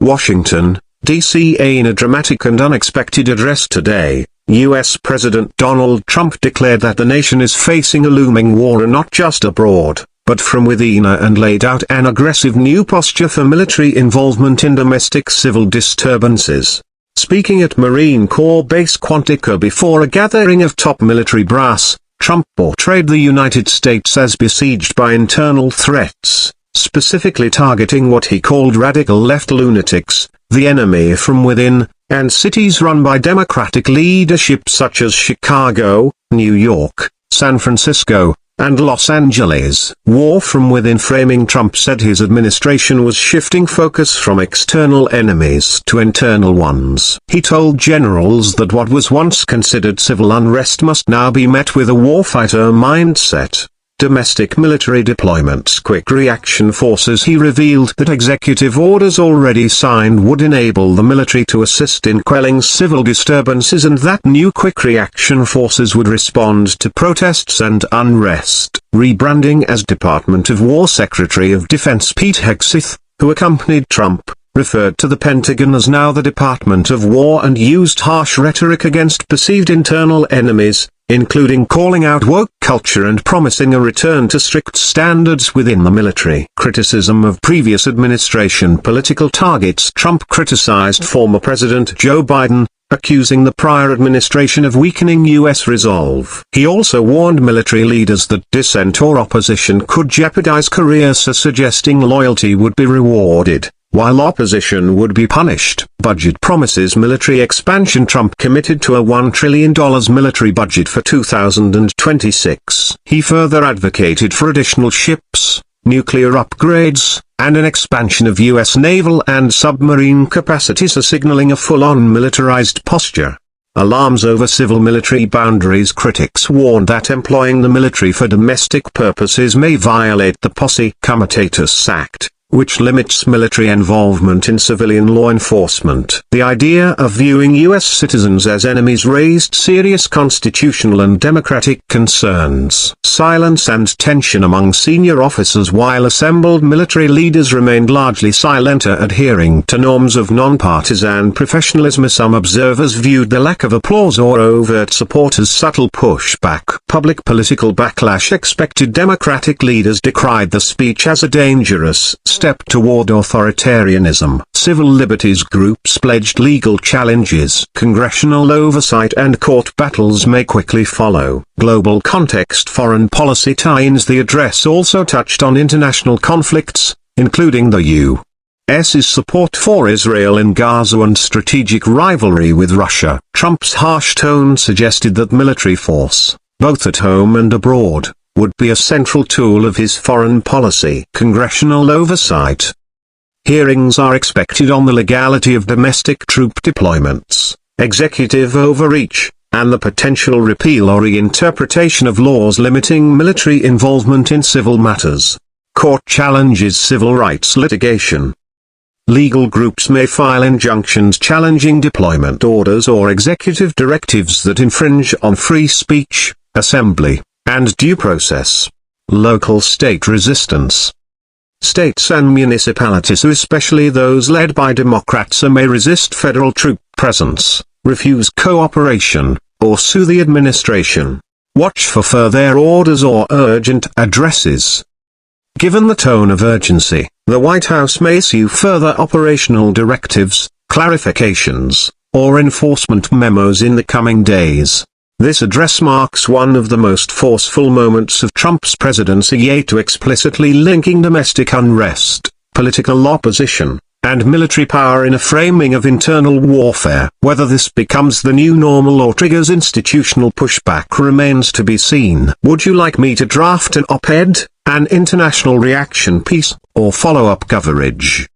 Washington, D.C. In a dramatic and unexpected address today, U.S. President Donald Trump declared that the nation is facing a looming war not just abroad, but from within, and laid out an aggressive new posture for military involvement in domestic civil disturbances. Speaking at Marine Corps Base Quantico before a gathering of top military brass, Trump portrayed the United States as besieged by internal threats, specifically targeting what he called radical left lunatics, the enemy from within, and cities run by Democratic leadership such as Chicago, New York, San Francisco, and Los Angeles. War from within. Framing Trump said his administration was shifting focus from external enemies to internal ones. He told generals that what was once considered civil unrest must now be met with a warfighter mindset. Domestic military deployments. Quick reaction forces. He revealed that executive orders already signed would enable the military to assist in quelling civil disturbances, and that new quick reaction forces would respond to protests and unrest. Rebranding as Department of War. Secretary of Defense Pete Hegseth, who accompanied Trump, referred to the Pentagon as now the Department of War and used harsh rhetoric against perceived internal enemies, including calling out woke culture and promising a return to strict standards within the military. Criticism of previous administration political targets. Trump criticized former President Joe Biden, accusing the prior administration of weakening U.S. resolve. He also warned military leaders that dissent or opposition could jeopardize careers, suggesting loyalty would be rewarded, while opposition would be punished. Budget promises. Military expansion. Trump committed to a $1 trillion military budget for 2026. He further advocated for additional ships, nuclear upgrades, and an expansion of U.S. naval and submarine capacities, signaling a full-on militarized posture. Alarms over civil-military boundaries. Critics warned that employing the military for domestic purposes may violate the Posse Comitatus Act, which limits military involvement in civilian law enforcement. The idea of viewing U.S. citizens as enemies raised serious constitutional and democratic concerns. Silence and tension among senior officers. While assembled military leaders remained largely silent, adhering to norms of nonpartisan professionalism, some observers viewed the lack of applause or overt support as subtle pushback. Public political backlash. Expected. Democratic leaders decried the speech as a dangerous step toward authoritarianism. Civil liberties groups pledged legal challenges. Congressional oversight and court battles may quickly follow. Global context. Foreign policy tie-ins. The address also touched on international conflicts, including the U.S.'s support for Israel in Gaza and strategic rivalry with Russia. Trump's harsh tone suggested that military force, both at home and abroad, would be a central tool of his foreign policy. Congressional oversight. Hearings are expected on the legality of domestic troop deployments, executive overreach, and the potential repeal or reinterpretation of laws limiting military involvement in civil matters. Court challenges. Civil rights litigation. Legal groups may file injunctions challenging deployment orders or executive directives that infringe on free speech, assembly, and due process. Local state resistance. States and municipalities, especially those led by Democrats, may resist federal troop presence, refuse cooperation, or sue the administration. Watch for further orders or urgent addresses. Given the tone of urgency, the White House may issue further operational directives, clarifications, or enforcement memos in the coming days. This address marks one of the most forceful moments of Trump's presidency yet, explicitly linking domestic unrest, political opposition, and military power in a framing of internal warfare. Whether this becomes the new normal or triggers institutional pushback remains to be seen. Would you like me to draft an op-ed, an international reaction piece, or follow-up coverage?